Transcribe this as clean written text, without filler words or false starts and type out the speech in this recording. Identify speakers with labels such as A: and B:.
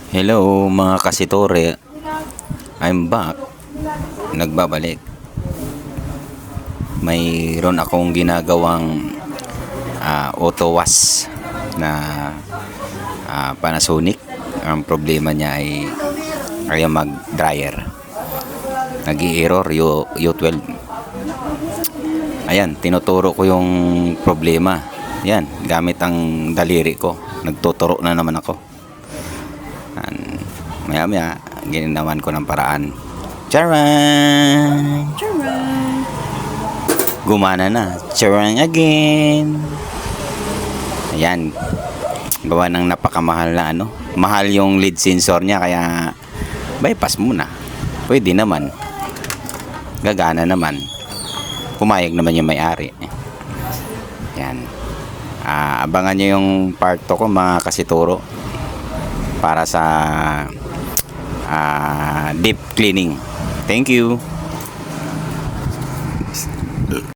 A: Hello mga kasitore, I'm back. Nagbabalik. Mayroon akong ginagawang auto wash na Panasonic. Ang problema niya ay ayaw mag dryer. Nag-i-error U12. Ayan, tinuturo ko yung problema. Yan, gamit ang daliri ko. Nagtuturo na naman ako. Maya ginawan ko ng paraan. Charan!
B: Charan!
A: Gumana na. Charan again. Ayan. Gawa ng napakamahal na ano. Mahal yung lead sensor niya kaya bypass muna. Pwede naman. Gagana naman. Pumayag naman yung may-ari. Yan. Abangan nyo yung part 2 ko mga kasituro. Para sa deep cleaning. Thank you.